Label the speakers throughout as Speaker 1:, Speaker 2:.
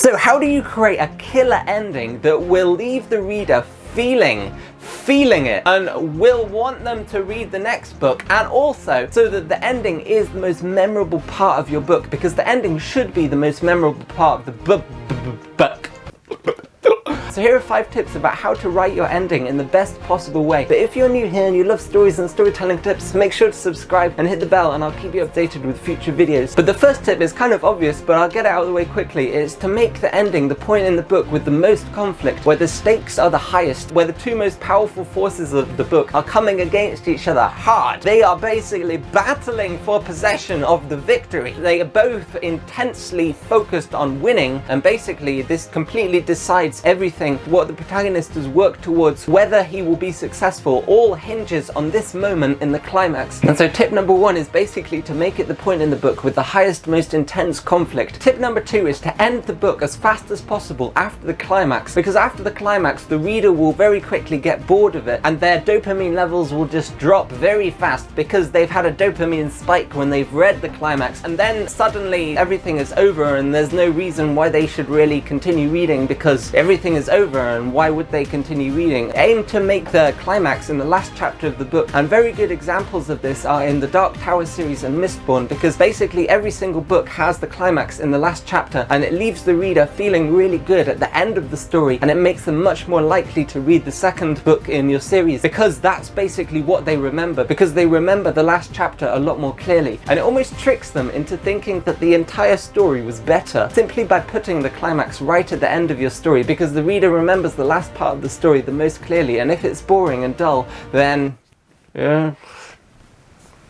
Speaker 1: So how do you create a killer ending that will leave the reader feeling it and will want them to read the next book, and also so that the ending is the most memorable part of your book, because the ending should be the most memorable part of the book. So here are 5 tips about how to write your ending in the best possible way. But if you're new here and you love stories and storytelling tips, make sure to subscribe and hit the bell and I'll keep you updated with future videos. But the first tip is kind of obvious, but I'll get it out of the way quickly. It's to make the ending the point in the book with the most conflict, where the stakes are the highest, where the 2 most powerful forces of the book are coming against each other hard. They are basically battling for possession of the victory. They are both intensely focused on winning, and basically this completely decides everything. What the protagonist has worked towards, whether he will be successful, all hinges on this moment in the climax. And so tip number 1 is basically to make it the point in the book with the highest, most intense conflict. Tip number 2 is to end the book as fast as possible after the climax, because after the climax the reader will very quickly get bored of it and their dopamine levels will just drop very fast because they've had a dopamine spike when they've read the climax, and then suddenly everything is over and there's no reason why they should really continue reading, because everything is over, and why would they continue reading? Aim to make the climax in the last chapter of the book, and very good examples of this are in the Dark Tower series and Mistborn, because basically every single book has the climax in the last chapter and it leaves the reader feeling really good at the end of the story, and it makes them much more likely to read the second book in your series, because that's basically what they remember, because they remember the last chapter a lot more clearly, and it almost tricks them into thinking that the entire story was better simply by putting the climax right at the end of your story, because the reader remembers the last part of the story the most clearly, and if it's boring and dull, then yeah,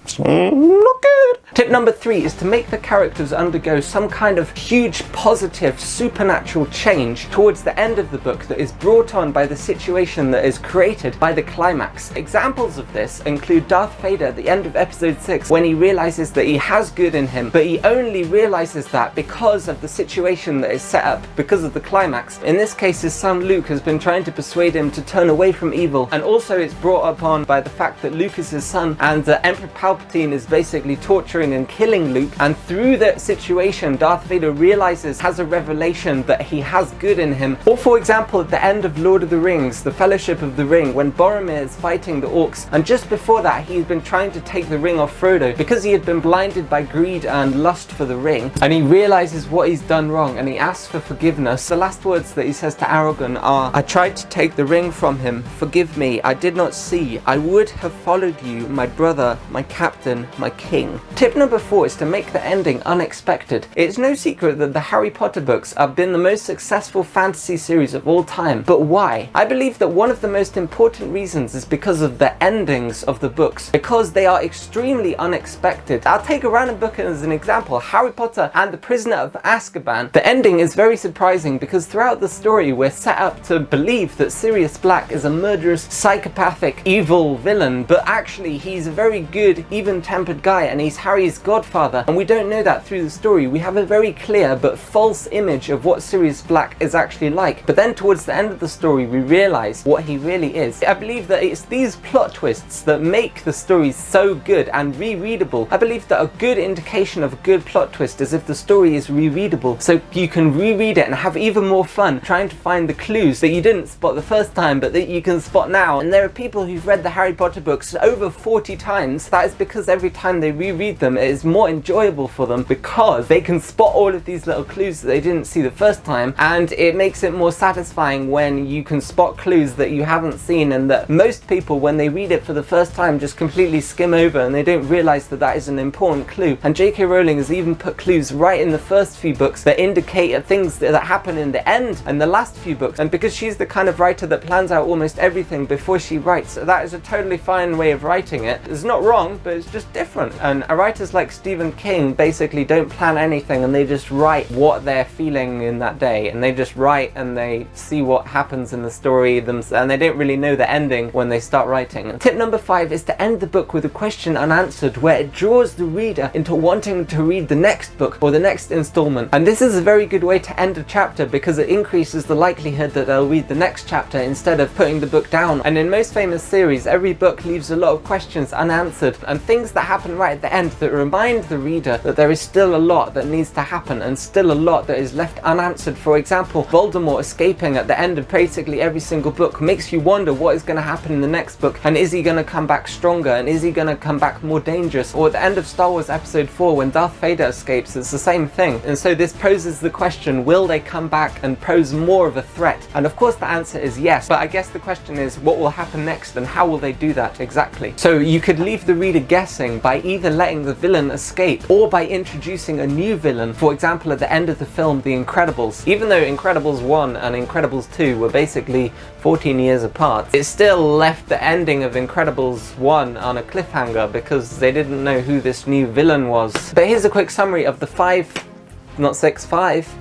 Speaker 1: it's not good. Tip number 3 is to make the characters undergo some kind of huge positive supernatural change towards the end of the book that is brought on by the situation that is created by the climax. Examples of this include Darth Vader at the end of episode 6, when he realizes that he has good in him, but he only realizes that because of the situation that is set up because of the climax. In this case, his son Luke has been trying to persuade him to turn away from evil, and also it's brought upon by the fact that Luke is his son and Emperor Palpatine is basically torturing and killing Luke, and through that situation Darth Vader realizes, has a revelation that he has good in him. Or for example at the end of Lord of the Rings, the Fellowship of the Ring, when Boromir is fighting the orcs, and just before that he's been trying to take the ring off Frodo because he had been blinded by greed and lust for the ring, and he realizes what he's done wrong and he asks for forgiveness. The last words that he says to Aragorn are, "I tried to take the ring from him, forgive me, I did not see, I would have followed you, my brother, my captain, my king." Tip number 4 is to make the ending unexpected. It's no secret that the Harry Potter books have been the most successful fantasy series of all time, but why? I believe that one of the most important reasons is because of the endings of the books, because they are extremely unexpected. I'll take a random book as an example, Harry Potter and the Prisoner of Azkaban. The ending is very surprising because throughout the story we're set up to believe that Sirius Black is a murderous, psychopathic, evil villain, but actually he's a very good, even-tempered guy and he's Harry's godfather, and we don't know that through the story. We have a very clear but false image of what Sirius Black is actually like, but then towards the end of the story we realize what he really is. I believe that it's these plot twists that make the stories so good and rereadable. I believe that a good indication of a good plot twist is if the story is rereadable, so you can reread it and have even more fun trying to find the clues that you didn't spot the first time but that you can spot now. And there are people who've read the Harry Potter books over 40 times. That is because every time they reread them it is more enjoyable for them, because they can spot all of these little clues that they didn't see the first time, and it makes it more satisfying when you can spot clues that you haven't seen and that most people when they read it for the first time just completely skim over and they don't realize that that is an important clue. And J.K. Rowling has even put clues right in the first few books that indicate things that happen in the end and the last few books, and because she's the kind of writer that plans out almost everything before she writes, that is a totally fine way of writing it. It's not wrong, but it's just different. And writers like Stephen King basically don't plan anything and they just write what they're feeling in that day, and they just write and they see what happens in the story and they don't really know the ending when they start writing. Tip number 5 is to end the book with a question unanswered, where it draws the reader into wanting to read the next book or the next installment. And this is a very good way to end a chapter because it increases the likelihood that they'll read the next chapter instead of putting the book down. And in most famous series, every book leaves a lot of questions unanswered, and things that happen right at the end that remind the reader that there is still a lot that needs to happen and still a lot that is left unanswered. For example, Voldemort escaping at the end of basically every single book makes you wonder what is going to happen in the next book, and is he going to come back stronger, and is he going to come back more dangerous? Or at the end of Star Wars Episode 4 when Darth Vader escapes, it's the same thing. And so this poses the question, will they come back and pose more of a threat? And of course the answer is yes, but I guess the question is what will happen next and how will they do that exactly? So you could leave the reader guessing by either letting the villain escape or by introducing a new villain. For example, at the end of the film The Incredibles, even though Incredibles 1 and Incredibles 2 were basically 14 years apart, it still left the ending of Incredibles 1 on a cliffhanger because they didn't know who this new villain was. But here's a quick summary of the 5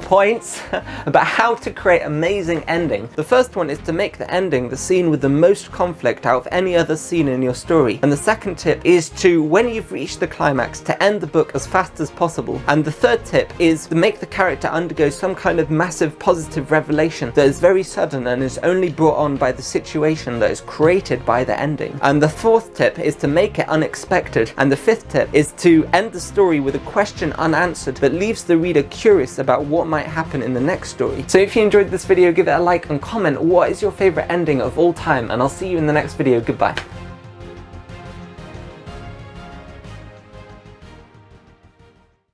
Speaker 1: points about how to create amazing ending. The first one is to make the ending the scene with the most conflict out of any other scene in your story. And the second tip is to, when you've reached the climax, to end the book as fast as possible. And the third tip is to make the character undergo some kind of massive positive revelation that is very sudden and is only brought on by the situation that is created by the ending. And the fourth tip is to make it unexpected. And the fifth tip is to end the story with a question unanswered that leaves the reader curious about what might happen in the next story. So if you enjoyed this video, give it a like and comment what is your favorite ending of all time, and I'll see you in the next video. Goodbye.